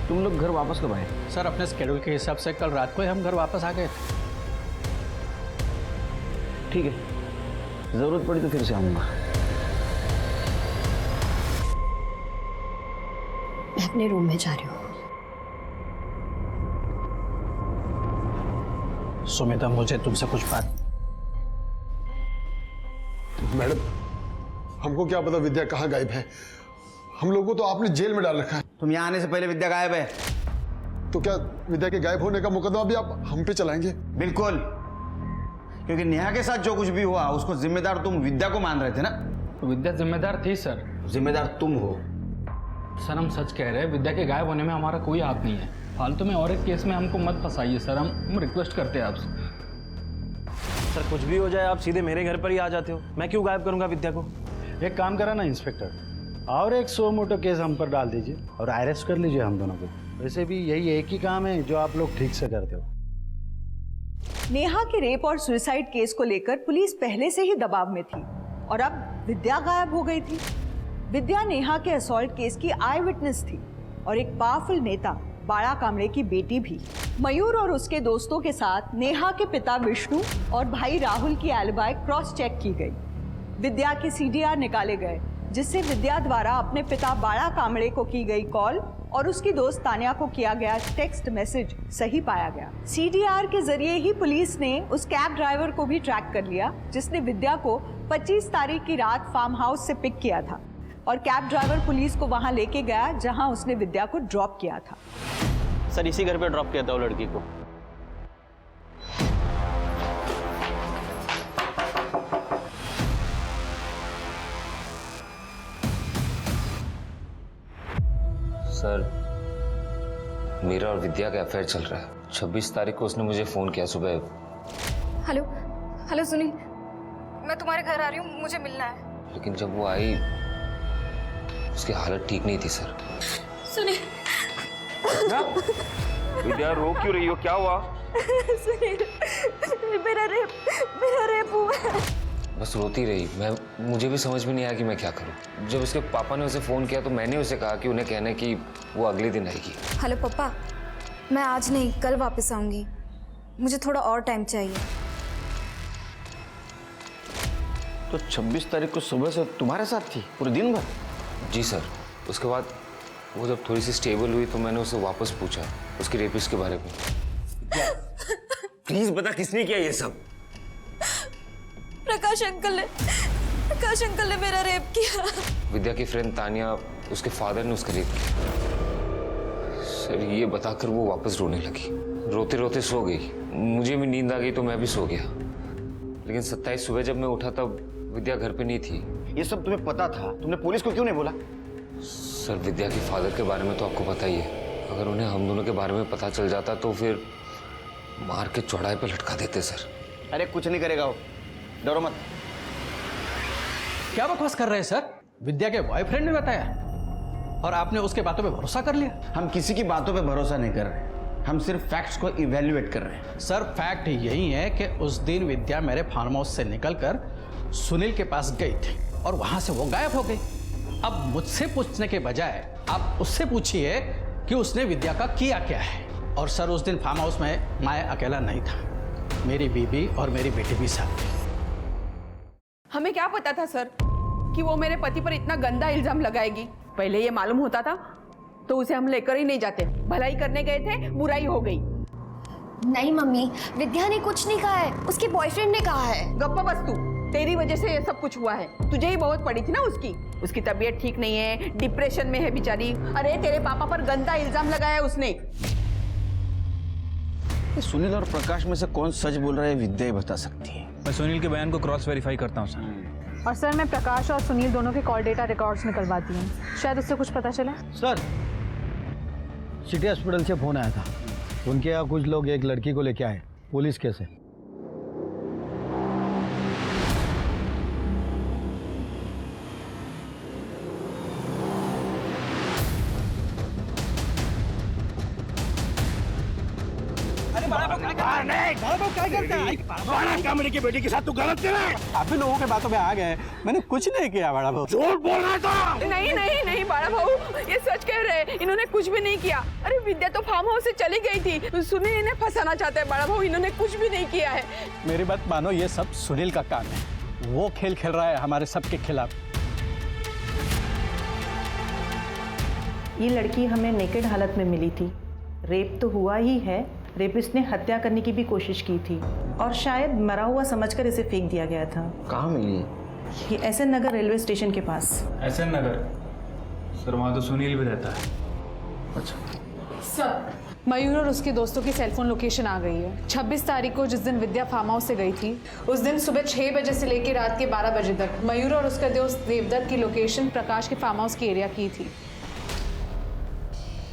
Speaker 12: तुम लोग घर वापस कब आए?
Speaker 18: सर अपने स्केड्यूल के हिसाब से कल रात को ही हम घर वापस आ गए थे।
Speaker 12: ठीक है, जरूरत पड़ी तो फिर से आऊंगा।
Speaker 17: मैं अपने रूम में जा रही हूँ।
Speaker 18: सुमिता, मुझे तुमसे कुछ बात।
Speaker 5: मैडम, हमको क्या पता विद्या कहाँ गायब है? हम लोगों को तो आपने जेल में डाल रखा है।
Speaker 12: तुम यहाँ आने से पहले विद्या गायब है।
Speaker 5: तो क्या विद्या के गायब होने का मुकदमा भी आप हम पे चलाएंगे?
Speaker 12: बिल्कुल, क्योंकि नेहा के साथ जो कुछ भी हुआ उसको जिम्मेदार तुम विद्या को मान रहे थे ना?
Speaker 13: विद्या जिम्मेदार थी सर।
Speaker 12: जिम्मेदार तुम हो।
Speaker 13: सर हम सच कह रहे हैं, विद्या के गायब होने में हमारा कोई हाथ नहीं है। फालतू में और एक केस में हमको मत फंसाइए सर, हम रिक्वेस्ट करते हैं आपसे।
Speaker 3: सर कुछ भी हो जाए आप सीधे मेरे घर पर ही आ जाते हो, मैं क्यों गायब करूंगा विद्या को?
Speaker 11: एक काम करा ना इंस्पेक्टर, और एक सो मोटो केस हम पर डाल दीजिए और अरेस्ट कर लीजिए हम दोनों को। वैसे भी यही एक ही काम है जो आप लोग ठीक से करते हो।
Speaker 4: नेहा के रेप और सुसाइड केस को लेकर पुलिस पहले से ही दबाव में थी और अब विद्या गायब हो गई थी। विद्या नेहा के असॉल्ट केस की आई विटनेस थी और एक पावरफुल नेता बाड़ा कामड़े की बेटी भी। मयूर और उसके दोस्तों के साथ नेहा के पिता विष्णु और भाई राहुल की एलिबाई क्रॉस चेक की गई। विद्या के सीडीआर निकाले गए, जिससे विद्या द्वारा अपने पिता बाड़ा कामड़े को की गई कॉल और उसकी दोस्त तान्या को किया गया टेक्स्ट मैसेज सही पाया गया। सीडीआर के जरिए ही पुलिस ने उस कैब ड्राइवर को भी ट्रैक कर लिया जिसने विद्या को 25 तारीख की रात फार्म हाउस से पिक किया था और कैब ड्राइवर पुलिस को वहां लेके गया जहां उसने विद्या को ड्रॉप किया था।
Speaker 3: सर इसी घर पे ड्रॉप किया था वो लड़की को।
Speaker 9: सर मेरा और विद्या का अफेयर चल रहा है। 26 तारीख को उसने मुझे फोन किया सुबह।
Speaker 2: हेलो हेलो सुनील, मैं तुम्हारे घर आ रही हूँ, मुझे मिलना है।
Speaker 9: लेकिन जब वो आई उसकी हालत ठीक नहीं थी सर।
Speaker 8: सुनील।
Speaker 9: विद्या रो क्यों रही हो, क्या हुआ?
Speaker 8: सुनील, मेरा रेप हुआ।
Speaker 9: बस रोती रही। मुझे भी समझ में नहीं आया कि मैं क्या करूं। जब उसके पापा ने उसे फ़ोन किया तो मैंने उसे कहा कि उन्हें कहना कि वो अगले दिन आएगी।
Speaker 2: हेलो पापा, मैं आज नहीं कल वापस आऊंगी, मुझे थोड़ा और टाइम चाहिए।
Speaker 12: तो 26 तारीख को सुबह से तुम्हारे साथ थी पूरे दिन भर?
Speaker 9: जी सर। उसके बाद वो जब थोड़ी सी स्टेबल हुई तो मैंने उससे वापस पूछा उसके रेपिस्ट के बारे में। प्लीज बता किसने किया ये सब?
Speaker 8: प्रकाश अंकल ने मेरा रेप किया।
Speaker 9: विद्या की फ्रेंड तान्या, उसके फादर ने उसका रेप किया। सर ये बताकर वो वापस रोने लगी, रोते रोते सो गई। मुझे भी नींद आ गई तो मैं भी सो गया। लेकिन 27 सुबह जब मैं उठा तब विद्या घर पे नहीं थी।
Speaker 12: ये सब तुम्हें पता था, तुमने पुलिस को क्यों नहीं बोला?
Speaker 9: सर विद्या के फादर के बारे में तो आपको पता ही है। अगर उन्हें हम दोनों के बारे में पता चल जाता तो फिर मार के चौड़ाई पे लटका देते सर।
Speaker 12: अरे कुछ नहीं करेगा वो, डरो मत।
Speaker 18: क्या बकवास कर रहे हैं सर? विद्या के बॉयफ्रेंड ने बताया और आपने उसके बातों पे भरोसा कर लिया?
Speaker 12: हम किसी की बातों पे भरोसा नहीं कर रहे, हम सिर्फ फैक्ट्स को इवैल्यूएट कर रहे हैं।
Speaker 18: सर फैक्ट यही है कि उस दिन विद्या मेरे फार्म हाउस से निकलकर सुनील के पास गई थी और वहां से वो गायब हो गई। अब मुझसे पूछने के बजाय आप उससे पूछिए कि उसने विद्या का किया क्या है। और सर उस दिन फार्म हाउस में मैं अकेला नहीं था, मेरी बीबी और मेरी बेटी भी साथ थी।
Speaker 19: हमें क्या पता था सर कि वो मेरे पति पर इतना गंदा इल्जाम लगाएगी। पहले ये मालूम होता था तो उसे हम लेकर ही नहीं जाते। भलाई करने गए थे, बुराई हो गई।
Speaker 17: नहीं मम्मी, विद्या ने कुछ नहीं कहा है, उसके बॉयफ्रेंड ने कहा है।
Speaker 19: गप्पा बस तू, तेरी वजह से ये सब कुछ हुआ है। तुझे ही बहुत पड़ी थी ना उसकी तबीयत ठीक नहीं है, डिप्रेशन में है बेचारी। अरे तेरे पापा पर गंदा इल्जाम लगाया उसने।
Speaker 12: सुनील और प्रकाश में से कौन सच बोल रहा है विद्या ही बता सकती है।
Speaker 13: मैं सुनील के बयान को क्रॉस वेरीफाई करता हूँ सर।
Speaker 14: और सर मैं प्रकाश और सुनील दोनों के कॉल डेटा रिकॉर्ड्स निकलवाती हूँ, शायद उससे कुछ पता चला।
Speaker 20: सर सिटी हॉस्पिटल से फोन आया था, उनके यहाँ कुछ लोग एक लड़की को लेके आए पुलिस केस है।
Speaker 15: की बेटी के साथ तू गलत कर रहा है।
Speaker 18: आप भी लोगों के बातों में आ गए, मैंने कुछ नहीं किया बड़ा भाऊ।
Speaker 15: झूठ बोल रहा था।
Speaker 19: नहीं नहीं नहीं बड़ा भाऊ, ये सच कह रहे हैं, इन्होंने कुछ भी नहीं किया। अरे विद्या तो फार्म हाउस से चली गई थी, सुनील इन्हें फंसाना चाहते हैं। बड़ा भाऊ इन्होंने कुछ भी नहीं किया है।
Speaker 18: मेरी बात मानो, ये सब सुनील का काम है, वो खेल खेल रहा है हमारे सबके खिलाफ।
Speaker 21: ये लड़की हमें नेकेड हालत में मिली थी। रेप तो हुआ ही है, रेपिस्ट ने हत्या करने की भी कोशिश की थी और शायद मरा हुआ समझकर इसे फेंक दिया गया था।
Speaker 12: कहाँ मिली है?
Speaker 21: ये एसएन नगर रेलवे स्टेशन के पास।
Speaker 13: एसएन नगर? सर वहाँ तो सुनील भी रहता है।
Speaker 12: अच्छा
Speaker 14: सर, मयूर और उसके दोस्तों की सेलफोन लोकेशन आ गई है। 26 तारीख को जिस दिन विद्या फार्म हाउस से गई थी, उस दिन सुबह 6 बजे से लेकर रात के 12 बजे तक मयूर और उसका दोस्त देवदत्त की लोकेशन प्रकाश के फार्म हाउस की एरिया की थी।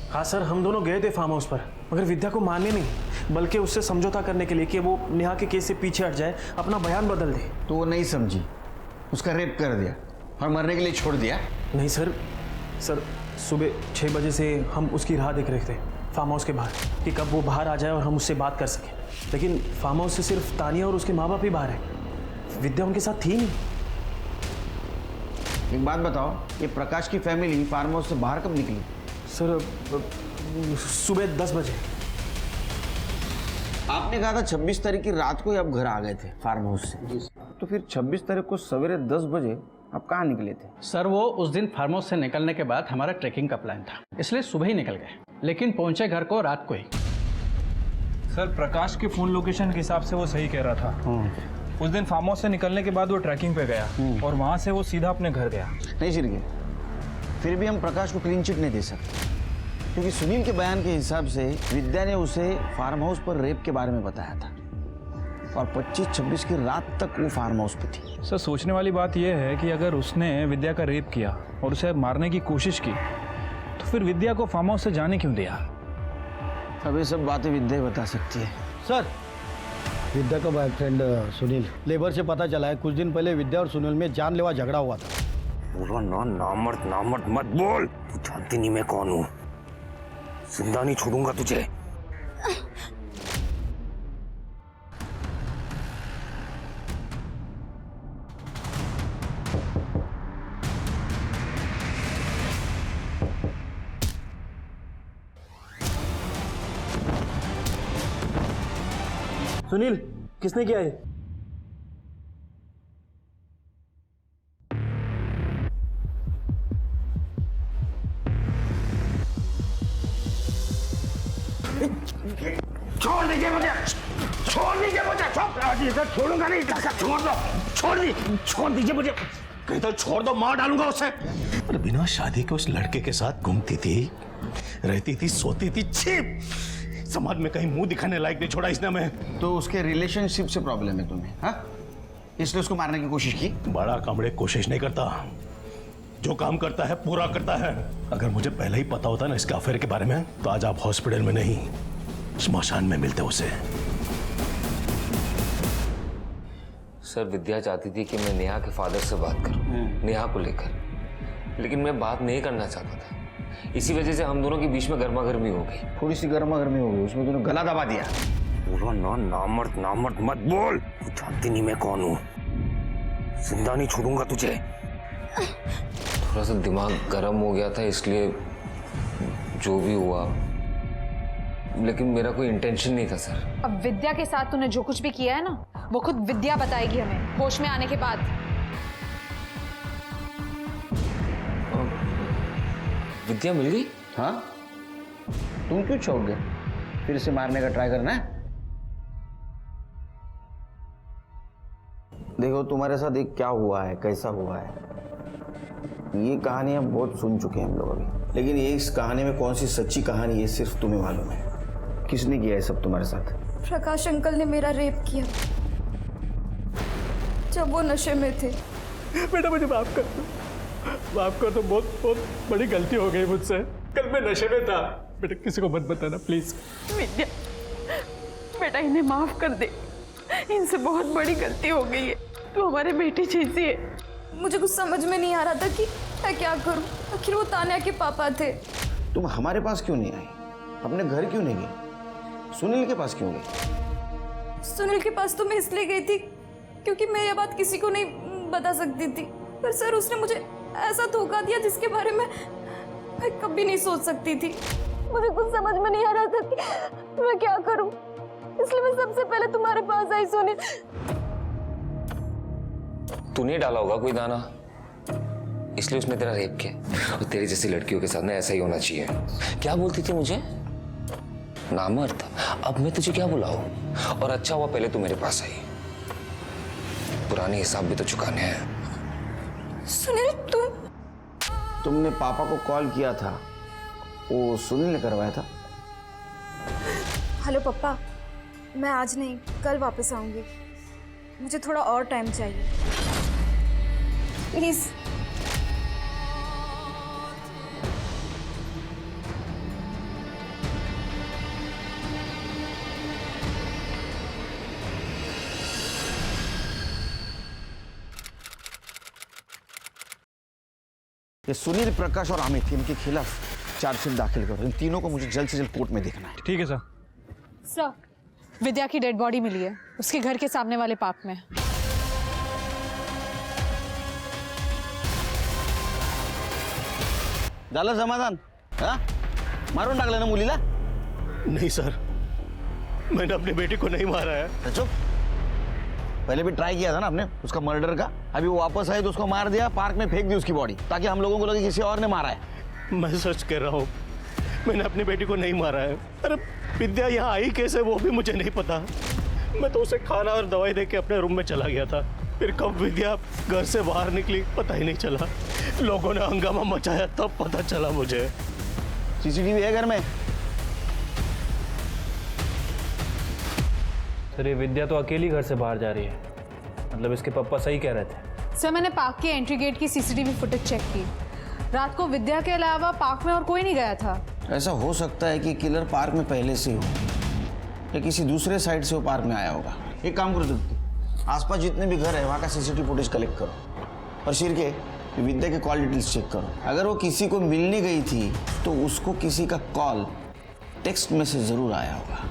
Speaker 3: हाँ सर, हम दोनों गए थे फार्म हाउस पर, मगर विद्या को मारने नहीं बल्कि उससे समझौता करने के लिए कि वो नेहा के केस से पीछे हट जाए, अपना बयान बदल दे।
Speaker 12: तो वो नहीं समझी, उसका रेप कर दिया और मरने के लिए छोड़ दिया।
Speaker 3: नहीं सर, सुबह 6 बजे से हम उसकी राह देख रहे थे फार्म हाउस के बाहर कि कब वो बाहर आ जाए और हम उससे बात कर सकें। लेकिन फार्म हाउस से सिर्फ तानिया और उसके माँ बाप ही बाहर है, विद्या उनके साथ थी नहीं।
Speaker 12: एक बात बताओ, ये प्रकाश की फैमिली फार्म हाउस से बाहर कब निकली?
Speaker 3: सर सुबह 10 बजे।
Speaker 12: आपने कहा था 26 तारीख की रात को ही आप घर आ गए थे फार्म हाउस से, तो फिर 26 तारीख को सवेरे 10 बजे आप कहाँ निकले थे?
Speaker 18: सर वो उस दिन फार्म हाउस से निकलने के बाद हमारा ट्रैकिंग का प्लान था, इसलिए सुबह ही निकल गए, लेकिन पहुंचे घर को रात को ही।
Speaker 13: सर प्रकाश के फोन लोकेशन के हिसाब से वो सही कह रहा था। उस दिन फार्म हाउस से निकलने के बाद वो ट्रैकिंग पे गया और वहाँ से वो सीधा अपने घर गया।
Speaker 12: नहीं सिर्गे, फिर भी हम प्रकाश को क्लीन चिट नहीं दे सकते, क्योंकि सुनील के बयान के हिसाब से विद्या ने उसे फार्म हाउस पर रेप के बारे में बताया था और 25-26 की रात तक वो फार्म हाउस पे थी।
Speaker 13: सर सोचने वाली बात यह है कि अगर उसने विद्या का रेप किया और उसे मारने की कोशिश की, तो फिर विद्या को फार्म हाउस से जाने क्यों दिया?
Speaker 12: अब ये सब बातें विद्या बता सकती है।
Speaker 20: सर विद्या का बॉयफ्रेंड सुनील, लेबर से पता चला है कुछ दिन पहले विद्या और सुनील में जानलेवा झगड़ा हुआ था।
Speaker 9: बोलो ना, नामर्द मत बोल। तू जानती नहीं मैं कौन हूँ, जिंदा नहीं छोड़ूंगा तुझे।
Speaker 3: सुनील, किसने किया ये?
Speaker 15: छोड़ दीजिए मुझे, छोड़ दीजिए मुझे, छोड़ूंगा नहीं, छोड़ दो, छोड़ दीजिए मुझे, कहीं तो छोड़ दो, मार डालूंगा उसे।
Speaker 16: और बिना शादी के उस लड़के के साथ घूमती थी, रहती थी, सोती थी, छिप समाज में कहीं मुंह दिखाने लायक नहीं छोड़ा इसने हमें।
Speaker 12: तो उसके रिलेशनशिप से प्रॉब्लम है तुम्हें, हाँ? इसलिए उसको मारने की कोशिश की?
Speaker 16: बड़ा कामड़े कोशिश नहीं करता, जो काम करता है पूरा करता है। अगर मुझे पहले ही पता होता ना इसके अफेयर के बारे में, तो आज आप हॉस्पिटल में नहीं स्मशान में मिलते उसे।
Speaker 9: सर विद्या चाहती थी कि मैं नेहा के फादर से बात करूं, नेहा को लेकर, लेकिन मैं बात नहीं करना चाहता था। इसी वजह से हम दोनों के बीच में गर्मा गर्मी हो गई।
Speaker 12: थोड़ी सी गर्मा गर्मी हो गई, उसमें तूने गला दबा दिया।
Speaker 9: बोलो ना, नामर्द मत बोल। तू जानती नहीं मैं कौन हूँ, जिंदा नहीं छोड़ूंगा तुझे। थोड़ा सा दिमाग गर्म हो गया था, इसलिए जो भी हुआ, लेकिन मेरा कोई इंटेंशन नहीं था सर।
Speaker 14: अब विद्या के साथ तूने जो कुछ भी किया है ना, वो खुद विद्या बताएगी हमें होश में आने के बाद।
Speaker 9: विद्या मिल गई?
Speaker 12: हाँ, तुम क्यों चौंक गए? फिर से मारने का ट्राई करना है? देखो तुम्हारे साथ एक क्या हुआ है, कैसा हुआ है, ये कहानियां बहुत सुन चुके हैं हम लोग अभी, लेकिन ये इस कहानी में कौन सी सच्ची कहानी ये सिर्फ तुम्हें मालूम है। किसने किया है सब तुम्हारे साथ?
Speaker 2: प्रकाश अंकल ने मेरा रेप किया जब वो नशे में थे।
Speaker 7: बेटा मुझे माफ कर दो, माफ कर दो, बहुत बहुत बड़ी गलती हो गई मुझसे। कल मैं नशे में था। बेटा किसी को मत बताना प्लीज।
Speaker 19: विद्या, बेटा इन्हें माफ कर दे, इनसे बहुत बड़ी गलती हो गई है। तू हमारे बेटी जैसी है।
Speaker 2: मुझे कुछ समझ में नहीं आ रहा था कि मैं क्या करूं। आखिर वो तान्या के पापा थे।
Speaker 12: तुम हमारे पास क्यों नहीं आई? अपने घर क्यों नहीं गई? सुनील के पास क्यों गई?
Speaker 2: सुनील के पास तो मैं इसलिए गई थी क्योंकि मैं ये बात किसी को नहीं बता सकती थी, पर सर उसने मुझे ऐसा धोखा दिया जिसके बारे में मैं कभी नहीं सोच सकती थी। मुझे कुछ समझ में नहीं आ रहा था कि मैं क्या करूं, इसलिए मैं सबसे पहले तुम्हारे पास आई। सुनील,
Speaker 9: तूने डाला होगा कोई दाना, इसलिए उसने तेरा रेप किया। और तेरी जैसी लड़कियों के साथ ना ऐसा ही होना चाहिए। क्या बोलती थी मुझे? नामर्द। अब मैं तुझे क्या बुलाऊं? और अच्छा हुआ पहले तू मेरे पास आई, पुराने हिसाब भी तो चुकाने हैं।
Speaker 2: सुनील,
Speaker 12: तुमने पापा को कॉल किया था, वो सुनील ने करवाया था?
Speaker 2: हेलो पापा, मैं आज नहीं कल वापस आऊंगी। मुझे थोड़ा और टाइम चाहिए प्लीज।
Speaker 12: ये सुनील, प्रकाश और अमित, इनके खिलाफ चार्जशीट दाखिल करो। इन तीनों को मुझे जल्द से जल्द कोर्ट में देखना है।
Speaker 13: ठीक है सर।
Speaker 14: सर, विद्या की डेड बॉडी मिली है उसके घर के सामने वाले पार्क में।
Speaker 12: झालं समाधान? हाँ, मारून टाकलं ना मुलीला?
Speaker 16: नहीं सर, मैंने अपनी बेटी को नहीं मारा है।
Speaker 12: चुप। पहले भी ट्राई किया था ना आपने उसका मर्डर का। अभी वो वापस आई तो उसको मार दिया, पार्क में फेंक दी उसकी बॉडी, ताकि हम लोगों को लगे किसी और ने मारा है।
Speaker 16: मैं सच कह रहा हूँ, मैंने अपनी बेटी को नहीं मारा है। अरे विद्या यहाँ आई कैसे वो भी मुझे नहीं पता। मैं तो उसे खाना और दवाई दे के अपने रूम में चला गया था। फिर कब विद्या घर से बाहर निकली पता ही नहीं चला। लोगों ने हंगामा मचाया तब पता चला मुझे।
Speaker 12: सीसीटीवी है घर में?
Speaker 13: सर ये विद्या तो अकेली घर से बाहर जा रही है, मतलब इसके पापा सही कह रहे थे।
Speaker 14: सर मैंने पार्क के एंट्री गेट की सीसीटीवी फुटेज चेक की। रात को विद्या के अलावा पार्क में और कोई नहीं गया था।
Speaker 12: ऐसा हो सकता है कि किलर पार्क में पहले से हो या किसी दूसरे साइड से वो पार्क में आया होगा। एक काम करो, आसपास जितने भी घर है वहाँ का सीसीटीवी फुटेज कलेक्ट करो और शिरके विद्या के कॉल डिटेल्स चेक करो। अगर वो किसी को मिलने गई थी तो उसको किसी का कॉल, टेक्स्ट मैसेज जरूर आया होगा।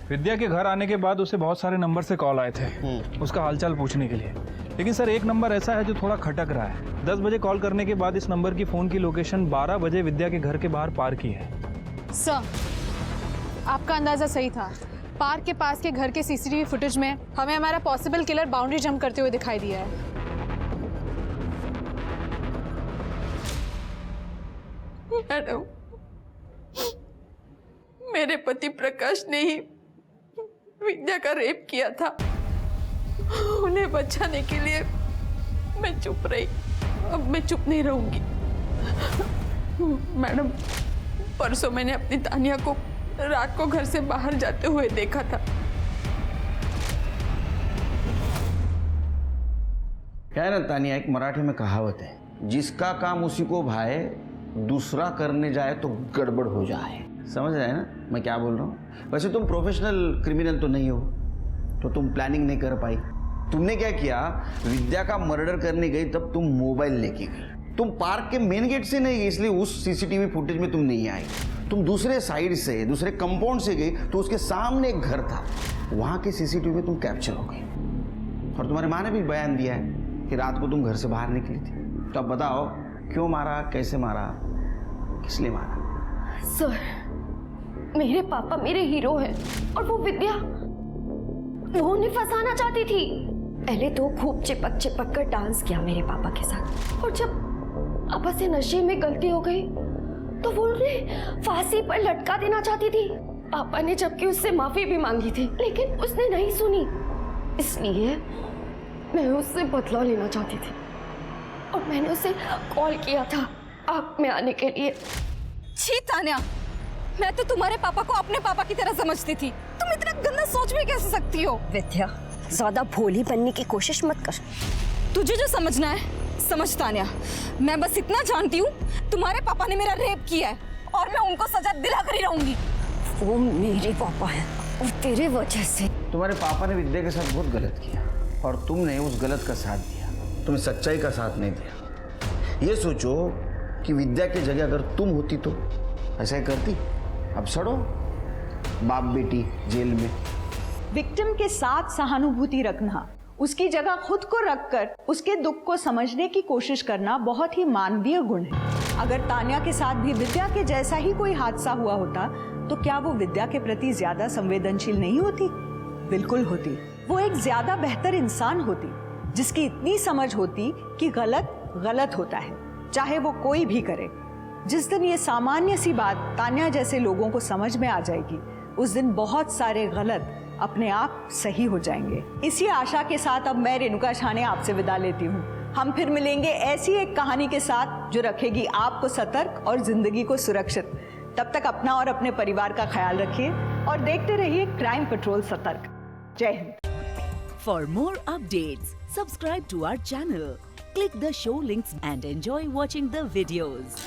Speaker 13: विद्या के घर आने के बाद उसे बहुत सारे नंबर से कॉल आए थे उसका हालचाल पूछने के लिए, लेकिन सर एक नंबर ऐसा है जो थोड़ा खटक रहा है। 10 बजे कॉल करने के बाद इस नंबर की फ़ोन की लोकेशन 12 बजे विद्या के घर के बाहर पार की है।
Speaker 14: सर आपका अंदाज़ा सही था। पार्क के पास के घर के सीसीटीवी फुटेज में हमें हमारा पॉसिबल किलर बाउंड्री जंप करते हुए दिखाई दिया है।
Speaker 19: मैडम, मेरे पति प्रकाश ने ही विद्या का रेप किया था। उन्हें बचाने के लिए मैं चुप रही। अब मैं चुप नहीं रहूंगी। मैडम, परसों मैंने अपनी तानिया को रात को घर से बाहर जाते हुए देखा था।
Speaker 12: क्या है ना तानिया, एक मराठी में कहावत है, जिसका काम उसी को भाए, दूसरा करने जाए तो गड़बड़ हो जाए। समझ रहे हैं ना मैं क्या बोल रहा हूँ? वैसे तुम प्रोफेशनल क्रिमिनल तो नहीं हो, तो तुम प्लानिंग नहीं कर पाई। तुमने क्या किया, विद्या का मर्डर करने गई तब तुम मोबाइल लेके गई। तुम पार्क के मेन गेट से नहीं गई, इसलिए उस सीसीटीवी फुटेज में तुम नहीं आई। तुम दूसरे साइड से, दूसरे कंपाउंड से गई, तो उसके सामने एक घर था, वहाँ के सीसीटीवी में तुम कैप्चर हो गई। और तुम्हारी माँ ने भी बयान दिया है कि रात को तुम घर से बाहर निकली थी। तो अब बताओ, क्यों मारा, कैसे मारा, किस लिए मारा?
Speaker 17: सर, मेरे पापा मेरे हीरो हैं और वो विद्या, वो उन्हें फंसाना चाहती थी। पहले तो खूब चिपक चिपक कर डांस किया मेरे पापा के साथ, और जब पापा से नशे में गलती हो गई तो वो उन्हें फांसी पर लटका देना चाहती थी। पापा ने जबकि उससे माफी भी मांगी थी, लेकिन उसने नहीं सुनी। इसलिए मैं उससे बदला लेना चाहती थी और मैंने उसे कॉल किया था आग में आने के लिए।
Speaker 8: छी तान्या, मैं तो तुम्हारे पापा को अपने पापा की तरह समझती थी। तुम इतना गंदा सोच भी कैसे सकती हो?
Speaker 17: विद्या, ज्यादा भोली बनने की कोशिश मत कर।
Speaker 8: तुझे जो समझना है समझ तान्या। मैं बस इतना जानती हूँ, तुम्हारे पापा ने मेरा रेप किया है और मैं उनको सजा दिला कर ही रहूंगी।
Speaker 17: वो मेरे पापा है और तेरे वजह से।
Speaker 12: तुम्हारे पापा ने विद्या के साथ बहुत गलत किया और तुमने उस गलत का साथ दिया, तुमने सच्चाई का साथ नहीं दिया। ये सोचो कि विद्या की जगह अगर तुम होती तो ऐसा ही करती? अब सड़ो बाप बेटी जेल में।
Speaker 4: विक्टिम के साथ सहानुभूति रखना, उसकी जगह खुद को रखकर उसके दुख को समझने की कोशिश करना बहुत ही मानवीय गुण है। अगर तान्या के साथ भी विद्या के जैसा ही कोई हादसा हुआ होता तो क्या वो विद्या के प्रति ज्यादा संवेदनशील नहीं होती? बिल्कुल होती। वो एक ज्यादा बेहतर इंसान होती, जिसकी इतनी समझ होती कि गलत गलत होता है, चाहे वो कोई भी करे। जिस दिन ये सामान्य सी बात तान्या जैसे लोगों को समझ में आ जाएगी, उस दिन बहुत सारे गलत अपने आप सही हो जाएंगे। इसी आशा के साथ अब मैं रेणुका शाहने आपसे विदा लेती हूँ। हम फिर मिलेंगे ऐसी एक कहानी के साथ जो रखेगी आपको सतर्क और जिंदगी को सुरक्षित। तब तक अपना और अपने परिवार का ख्याल रखिए और देखते रहिए क्राइम पेट्रोल सतर्क। जय Hind.
Speaker 1: For more updates, subscribe to our channel, click the show links and enjoy watching the videos.